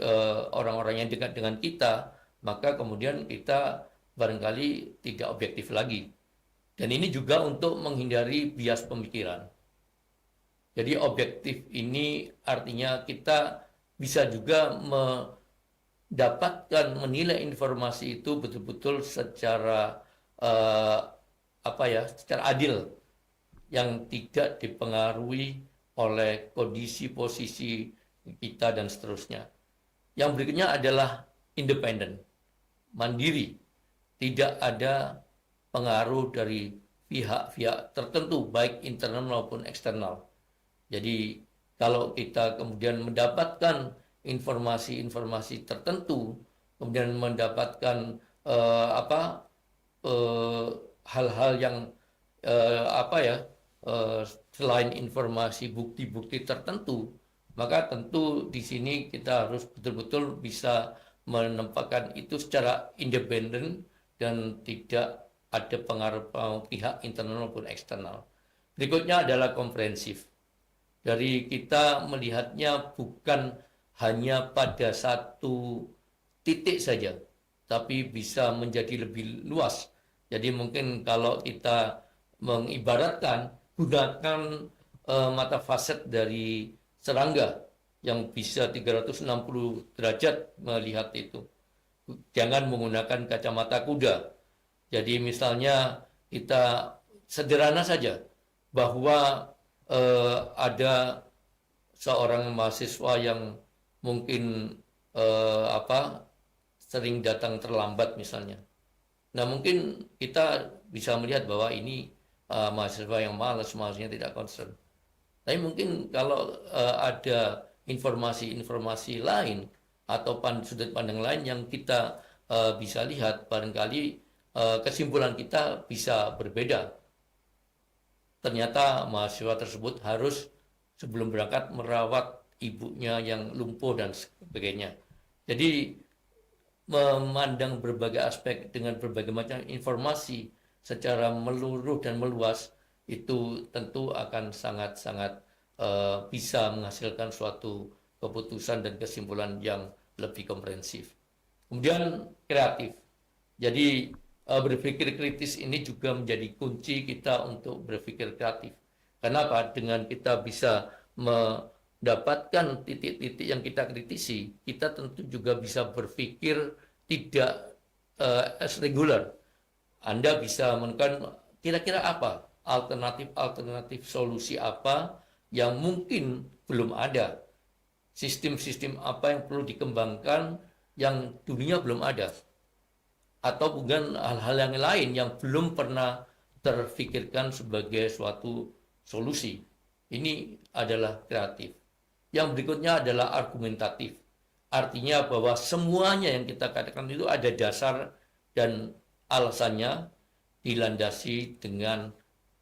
orang-orang yang dekat dengan kita, maka kemudian kita barangkali tidak objektif lagi. Dan ini juga untuk menghindari bias pemikiran. Jadi objektif ini artinya kita bisa juga mendapatkan, menilai informasi itu betul-betul secara secara adil, yang tidak dipengaruhi oleh kondisi posisi kita dan seterusnya. Yang berikutnya adalah independen, mandiri, tidak ada pengaruh dari pihak-pihak tertentu, baik internal maupun eksternal. Jadi kalau kita kemudian mendapatkan informasi-informasi tertentu, kemudian mendapatkan hal-hal yang selain informasi bukti-bukti tertentu, maka tentu di sini kita harus betul-betul bisa menempatkan itu secara independen dan tidak ada pengaruh pihak internal maupun eksternal. Berikutnya adalah komprehensif. Dari kita melihatnya bukan hanya pada satu titik saja, tapi bisa menjadi lebih luas. Jadi mungkin kalau kita mengibaratkan, gunakan mata facet dari serangga yang bisa 360 derajat melihat itu. Jangan menggunakan kacamata kuda. Jadi misalnya kita sederhana saja bahwa ada seorang mahasiswa yang mungkin sering datang terlambat misalnya. Nah mungkin kita bisa melihat bahwa ini mahasiswa yang malas, mahasiswanya tidak concern. Tapi mungkin kalau ada informasi-informasi lain atau sudut pandang lain yang kita bisa lihat, barangkali kesimpulan kita bisa berbeda. Ternyata mahasiswa tersebut harus sebelum berangkat merawat ibunya yang lumpuh dan sebagainya. Jadi memandang berbagai aspek dengan berbagai macam informasi secara meluruh dan meluas itu tentu akan sangat-sangat bisa menghasilkan suatu keputusan dan kesimpulan yang lebih komprehensif. Kemudian kreatif. Jadi berpikir kritis ini juga menjadi kunci kita untuk berpikir kreatif. Kenapa? Dengan kita bisa mendapatkan titik-titik yang kita kritisi, kita tentu juga bisa berpikir tidak as regular. Anda bisa menekan kira-kira apa alternatif solusi apa yang mungkin belum ada. Sistem-sistem apa yang perlu dikembangkan yang dunia belum ada. Atau bukan hal-hal yang lain yang belum pernah terfikirkan sebagai suatu solusi. Ini adalah kreatif. Yang berikutnya adalah argumentatif. Artinya bahwa semuanya yang kita katakan itu ada dasar dan alasannya dilandasi dengan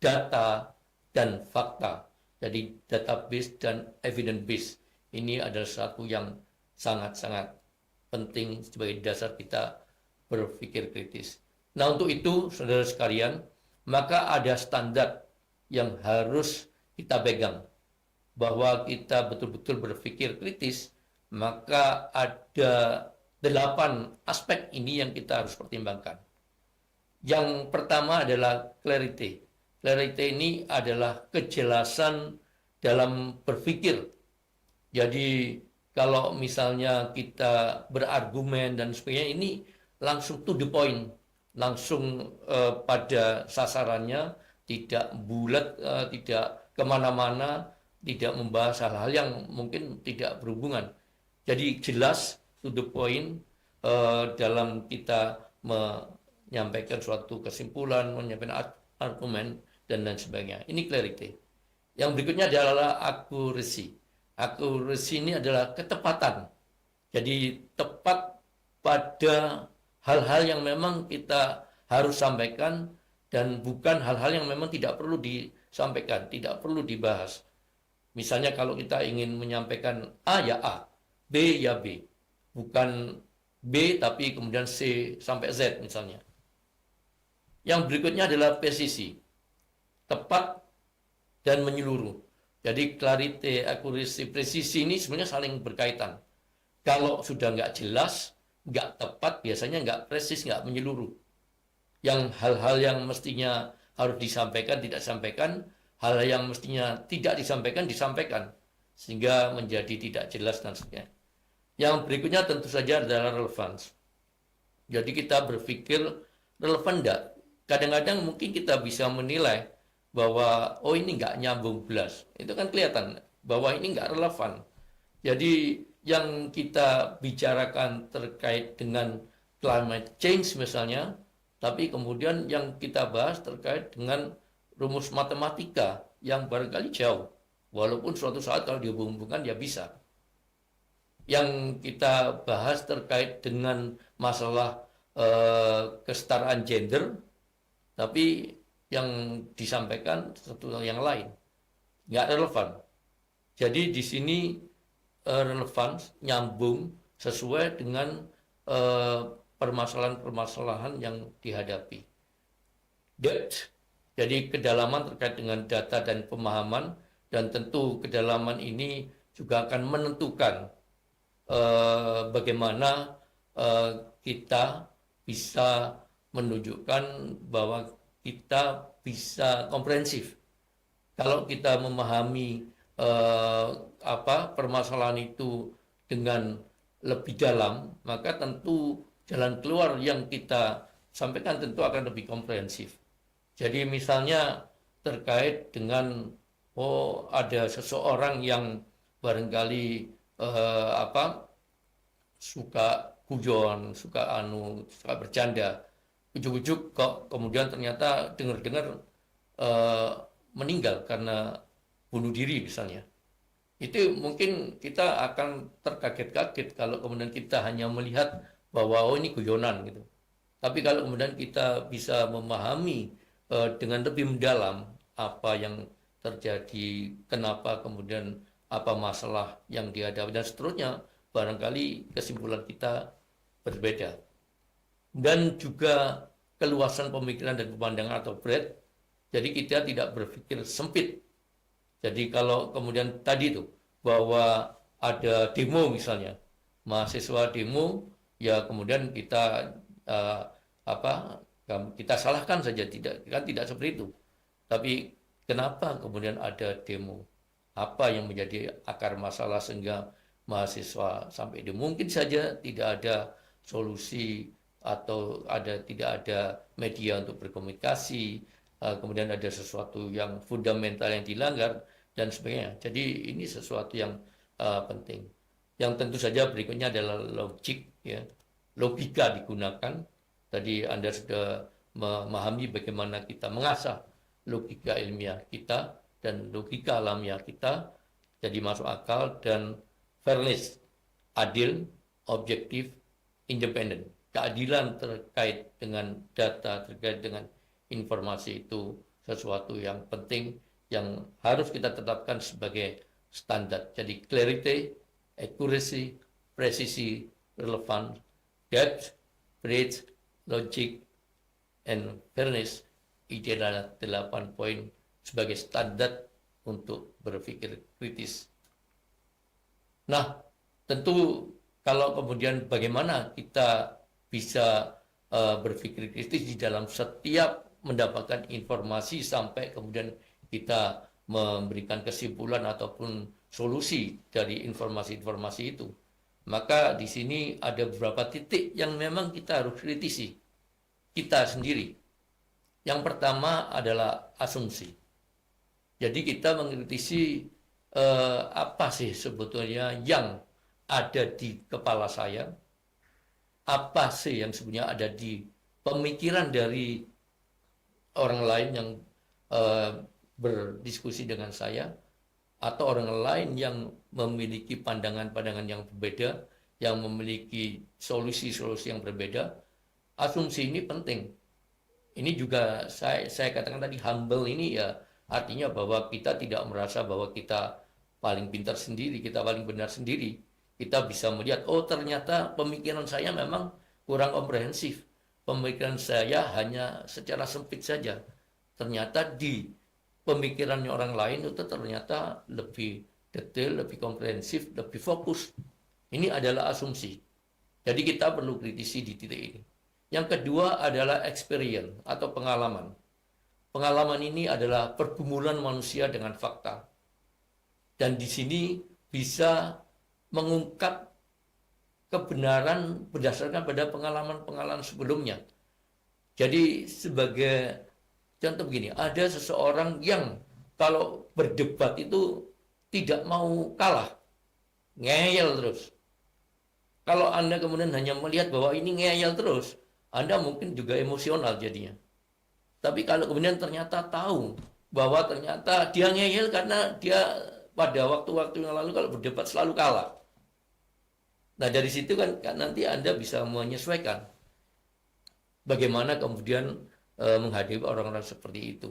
data dan fakta. Jadi database dan evidence base. Ini adalah satu yang sangat-sangat penting sebagai dasar kita berpikir kritis. Nah untuk itu saudara sekalian, maka ada standar yang harus kita pegang. Bahwa kita betul-betul berpikir kritis, maka ada 8 aspek ini yang kita harus pertimbangkan. Yang pertama adalah clarity. Clarity ini adalah kejelasan dalam berpikir. Jadi kalau misalnya kita berargumen dan sebagainya, ini langsung to the point, langsung pada sasarannya, tidak bulat, tidak kemana-mana, tidak membahas hal-hal yang mungkin tidak berhubungan. Jadi jelas to the point dalam kita menyampaikan suatu kesimpulan, menyampaikan argumen, dan lain sebagainya. Ini clarity. Yang berikutnya adalah accuracy. Accuracy ini adalah ketepatan. Jadi tepat pada hal-hal yang memang kita harus sampaikan dan bukan hal-hal yang memang tidak perlu disampaikan, tidak perlu dibahas. Misalnya kalau kita ingin menyampaikan A ya A, B ya B. Bukan B tapi kemudian C sampai Z misalnya. Yang berikutnya adalah presisi. Tepat dan menyeluruh. Jadi clarity, accuracy, presisi ini sebenarnya saling berkaitan. Kalau sudah nggak jelas, nggak tepat, biasanya nggak presis, nggak menyeluruh. Yang hal-hal yang mestinya harus disampaikan, tidak disampaikan, hal yang mestinya tidak disampaikan, disampaikan. Sehingga menjadi tidak jelas dan sebagainya. Yang berikutnya tentu saja adalah relevance. Jadi kita berpikir relevan enggak? Kadang-kadang mungkin kita bisa menilai bahwa oh ini nggak nyambung belas. Itu kan kelihatan bahwa ini nggak relevan. Jadi yang kita bicarakan terkait dengan climate change misalnya, tapi kemudian yang kita bahas terkait dengan rumus matematika yang barangkali jauh. Walaupun suatu saat kalau dihubung-hubungkan ya bisa. Yang kita bahas terkait dengan masalah kesetaraan gender, tapi yang disampaikan satu yang lain, nggak relevan. Jadi di sini relevan, nyambung sesuai dengan permasalahan-permasalahan yang dihadapi. Depth, jadi kedalaman terkait dengan data dan pemahaman, dan tentu kedalaman ini juga akan menentukan bagaimana kita bisa menunjukkan bahwa kita bisa komprehensif. Kalau kita memahami permasalahan itu dengan lebih dalam, maka tentu jalan keluar yang kita sampaikan tentu akan lebih komprehensif. Jadi misalnya terkait dengan ada seseorang yang barangkali suka guyon, suka bercanda, ujuk-ujuk kok kemudian ternyata dengar-dengar meninggal karena bunuh diri misalnya. Itu mungkin kita akan terkaget-kaget kalau kemudian kita hanya melihat bahwa ini guyonan gitu. Tapi kalau kemudian kita bisa memahami dengan lebih mendalam apa yang terjadi, kenapa kemudian apa masalah yang dihadapi dan seterusnya, barangkali kesimpulan kita berbeda. Dan juga keluasan pemikiran dan pemandangan atau breadth, jadi kita tidak berpikir sempit. Jadi kalau kemudian tadi itu bahwa ada demo misalnya, mahasiswa demo, ya kemudian kita kita salahkan saja, tidak seperti itu. Tapi kenapa kemudian ada demo? Apa yang menjadi akar masalah sehingga mahasiswa sampai demo? Mungkin saja tidak ada solusi atau tidak ada media untuk berkomunikasi, kemudian ada sesuatu yang fundamental yang dilanggar dan sebagainya. Jadi ini sesuatu yang penting. Yang tentu saja berikutnya adalah logik, ya, logika digunakan. Tadi Anda sudah memahami bagaimana kita mengasah logika ilmiah kita dan logika alamiah kita jadi masuk akal, dan fairness, adil, objektif, independen. Keadilan terkait dengan data, terkait dengan informasi itu sesuatu yang penting yang harus kita tetapkan sebagai standar. Jadi clarity, accuracy, presisi, relevant, depth, breadth, logic, and fairness. Ini adalah 8 poin sebagai standar untuk berpikir kritis. Nah, tentu kalau kemudian bagaimana kita bisa berpikir kritis di dalam setiap mendapatkan informasi sampai kemudian kita memberikan kesimpulan ataupun solusi dari informasi-informasi itu. Maka di sini ada beberapa titik yang memang kita harus kritisi kita sendiri. Yang pertama adalah asumsi. Jadi kita mengkritisi apa sih sebetulnya yang ada di kepala saya, apa sih yang sebenarnya ada di pemikiran dari orang lain yang berdiskusi dengan saya, atau orang lain yang memiliki pandangan-pandangan yang berbeda, yang memiliki solusi-solusi yang berbeda. Asumsi ini penting. Ini juga saya katakan tadi, humble ini ya artinya bahwa kita tidak merasa bahwa kita paling pintar sendiri, kita paling benar sendiri. Kita bisa melihat, oh ternyata pemikiran saya memang kurang komprehensif. Pemikiran saya hanya secara sempit saja. Ternyata di pemikirannya orang lain itu ternyata lebih detail, lebih komprehensif, lebih fokus. Ini adalah asumsi. Jadi kita perlu kritisi di titik ini. Yang kedua adalah experience atau pengalaman. Pengalaman ini adalah pergumulan manusia dengan fakta. Dan di sini bisa mengungkap kebenaran berdasarkan pada pengalaman-pengalaman sebelumnya. Jadi sebagai contoh begini, ada seseorang yang kalau berdebat itu tidak mau kalah, ngeyel terus. Kalau Anda kemudian hanya melihat bahwa ini ngeyel terus, Anda mungkin juga emosional jadinya. Tapi kalau kemudian ternyata tahu bahwa ternyata dia ngeyel karena dia pada waktu-waktu yang lalu kalau berdebat selalu kalah. Nah dari situ kan nanti Anda bisa menyesuaikan bagaimana kemudian menghadapi orang-orang seperti itu.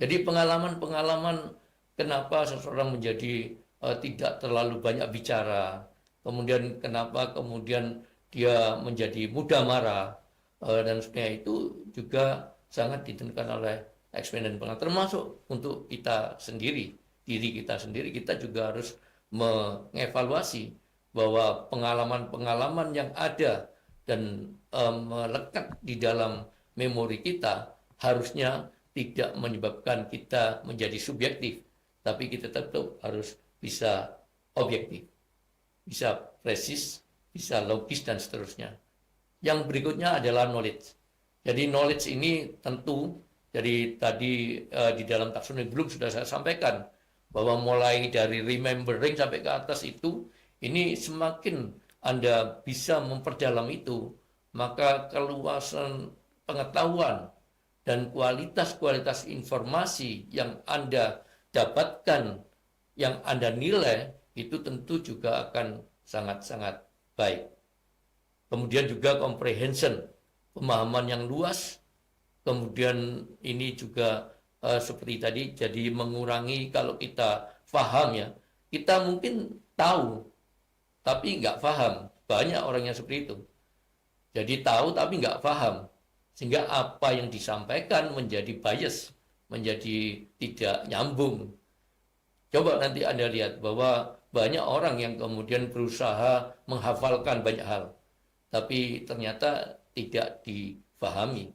Jadi pengalaman-pengalaman kenapa seseorang menjadi tidak terlalu banyak bicara, kemudian kenapa kemudian dia menjadi mudah marah, dan sebagainya, itu juga sangat ditentukan oleh eksperimen dan pengalaman, termasuk untuk kita sendiri, diri kita sendiri. Kita juga harus mengevaluasi bahwa pengalaman-pengalaman yang ada dan melekat di dalam memori kita harusnya tidak menyebabkan kita menjadi subjektif, tapi kita tetap harus bisa objektif, bisa presis, bisa logis, dan seterusnya. Yang berikutnya adalah knowledge. Jadi knowledge ini tentu, jadi tadi di dalam taksonomi Bloom sudah saya sampaikan, bahwa mulai dari remembering sampai ke atas itu, ini semakin Anda bisa memperdalam itu, maka keluasan pengetahuan dan kualitas-kualitas informasi yang Anda dapatkan, yang Anda nilai, itu tentu juga akan sangat-sangat baik. Kemudian juga comprehension, pemahaman yang luas. Kemudian ini juga seperti tadi, jadi mengurangi kalau kita paham ya, kita mungkin tahu, tapi nggak paham. Banyak orang yang seperti itu. Jadi tahu tapi nggak paham. Sehingga apa yang disampaikan menjadi bias, menjadi tidak nyambung. Coba nanti Anda lihat bahwa banyak orang yang kemudian berusaha menghafalkan banyak hal, tapi ternyata tidak dipahami.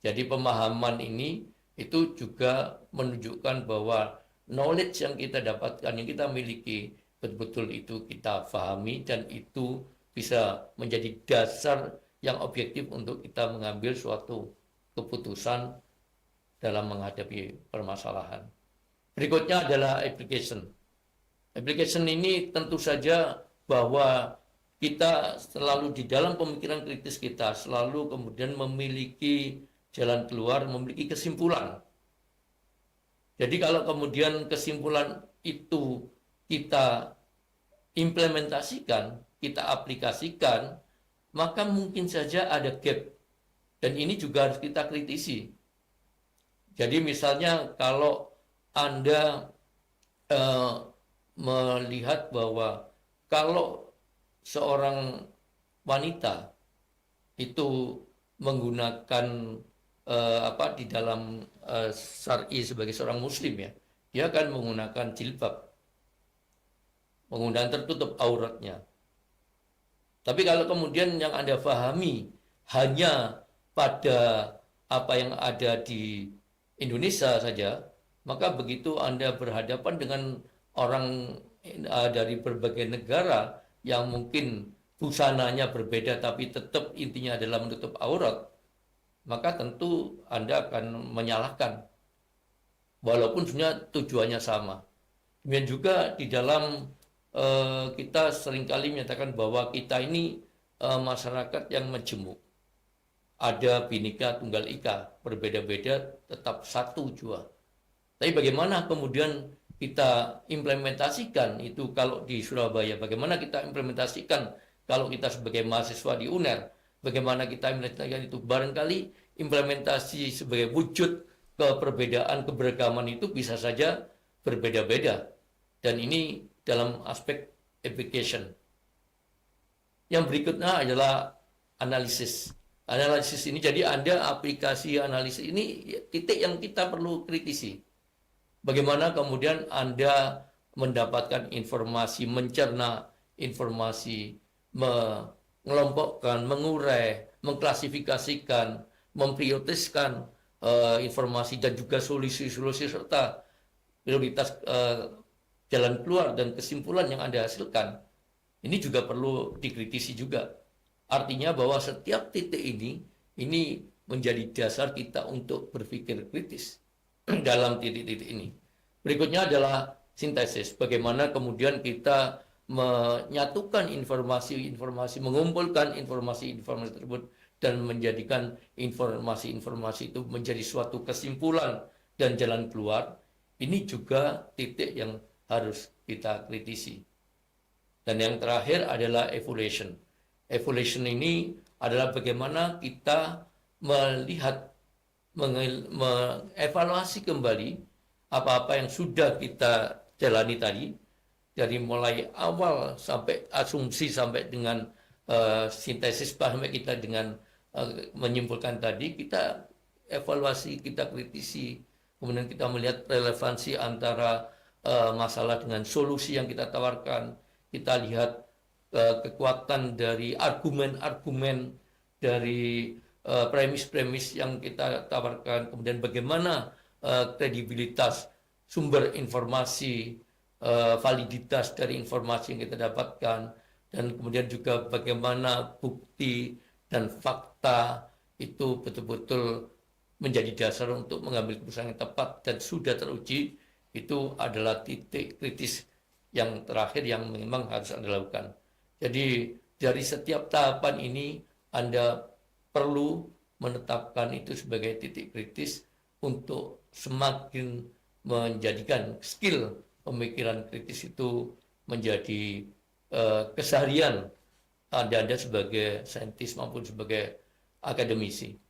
Jadi pemahaman ini itu juga menunjukkan bahwa knowledge yang kita dapatkan, yang kita miliki, betul-betul itu kita pahami, dan itu bisa menjadi dasar yang objektif untuk kita mengambil suatu keputusan dalam menghadapi permasalahan. Berikutnya adalah application. Application ini tentu saja bahwa kita selalu di dalam pemikiran kritis kita selalu kemudian memiliki jalan keluar, memiliki kesimpulan. Jadi kalau kemudian kesimpulan itu kita implementasikan, kita aplikasikan, maka mungkin saja ada gap. Dan ini juga harus kita kritisi. Jadi misalnya kalau Anda melihat bahwa kalau seorang wanita itu menggunakan di dalam syar'i sebagai seorang muslim ya, dia akan menggunakan jilbab, menggunakan tertutup auratnya. Tapi kalau kemudian yang Anda pahami hanya pada apa yang ada di Indonesia saja, maka begitu Anda berhadapan dengan orang dari berbagai negara yang mungkin busananya berbeda tapi tetap intinya adalah menutup aurat, maka tentu Anda akan menyalahkan walaupun sebenarnya tujuannya sama. Kemudian juga di dalam kita seringkali menyatakan bahwa kita ini masyarakat yang majemuk. Ada Bhinneka Tunggal Ika, berbeda-beda tetap satu jua. Tapi bagaimana kemudian kita implementasikan itu kalau di Surabaya? Bagaimana kita implementasikan kalau kita sebagai mahasiswa di UNER? Bagaimana kita implementasikan itu? Barangkali implementasi sebagai wujud keperbedaan, keberagaman itu bisa saja berbeda-beda. Dan ini dalam aspek application. Yang berikutnya adalah analisis. Analisis ini jadi Anda aplikasi analisis ini titik yang kita perlu kritisi. Bagaimana kemudian Anda mendapatkan informasi, mencerna informasi, mengelompokkan, mengurai, mengklasifikasikan, memprioritaskan informasi dan juga solusi-solusi serta prioritas jalan keluar dan kesimpulan yang Anda hasilkan. Ini juga perlu dikritisi juga. Artinya bahwa setiap titik ini menjadi dasar kita untuk berpikir kritis dalam titik-titik ini. Berikutnya adalah sintesis. Bagaimana kemudian kita menyatukan informasi-informasi, mengumpulkan informasi-informasi tersebut dan menjadikan informasi-informasi itu menjadi suatu kesimpulan dan jalan keluar. Ini juga titik yang harus kita kritisi. Dan yang terakhir adalah evaluation. Evaluation ini adalah bagaimana kita melihat, mengevaluasi kembali apa-apa yang sudah kita jalani tadi, dari mulai awal sampai asumsi sampai dengan sintesis paham kita dengan menyimpulkan tadi, kita evaluasi, kita kritisi, kemudian kita melihat relevansi antara masalah dengan solusi yang kita tawarkan, kita lihat kekuatan dari argumen-argumen dari premis-premis yang kita tawarkan, kemudian bagaimana kredibilitas sumber informasi, validitas dari informasi yang kita dapatkan, dan kemudian juga bagaimana bukti dan fakta itu betul-betul menjadi dasar untuk mengambil keputusan yang tepat dan sudah teruji. Itu adalah titik kritis yang terakhir yang memang harus Anda lakukan. Jadi dari setiap tahapan ini Anda perlu menetapkan itu sebagai titik kritis untuk semakin menjadikan skill pemikiran kritis itu menjadi keseharian Anda sebagai saintis maupun sebagai akademisi.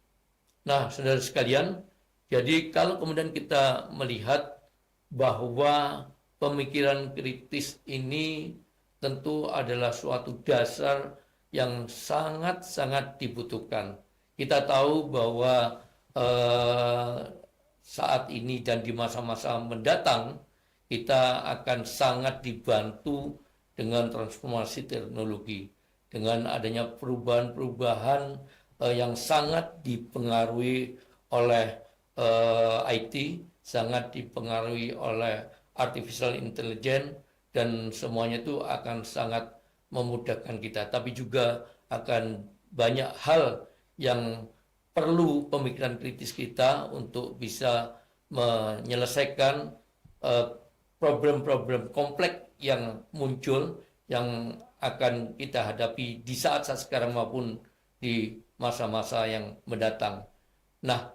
Nah, saudara sekalian, jadi kalau kemudian kita melihat bahwa pemikiran kritis ini tentu adalah suatu dasar yang sangat-sangat dibutuhkan. Kita tahu bahwa saat ini dan di masa-masa mendatang kita akan sangat dibantu dengan transformasi teknologi, dengan adanya perubahan-perubahan yang sangat dipengaruhi oleh IT, sangat dipengaruhi oleh artificial intelligence, dan semuanya itu akan sangat memudahkan kita. Tapi juga akan banyak hal yang perlu pemikiran kritis kita untuk bisa menyelesaikan problem-problem kompleks yang muncul, yang akan kita hadapi di saat-saat sekarang maupun di masa-masa yang mendatang. Nah,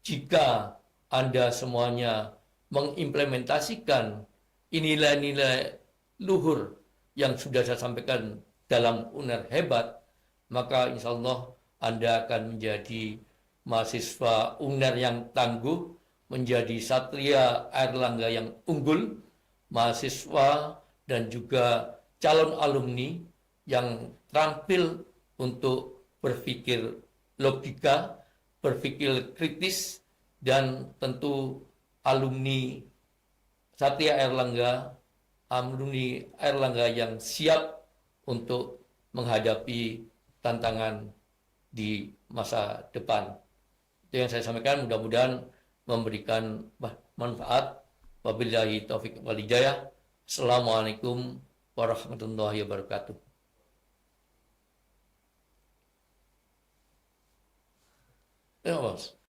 jika Anda semuanya mengimplementasikan nilai-nilai luhur yang sudah saya sampaikan dalam UNER hebat, maka insya Allah Anda akan menjadi mahasiswa UNER yang tangguh, menjadi satria Airlangga yang unggul, mahasiswa dan juga calon alumni yang terampil untuk berpikir logika, berpikir kritis, dan tentu alumni Satria Airlangga, alumni Airlangga yang siap untuk menghadapi tantangan di masa depan. Itu yang saya sampaikan, mudah-mudahan memberikan manfaat. Wabillahi taufiq wal hidayah. Assalamualaikum warahmatullahi wabarakatuh. Ya, Mas.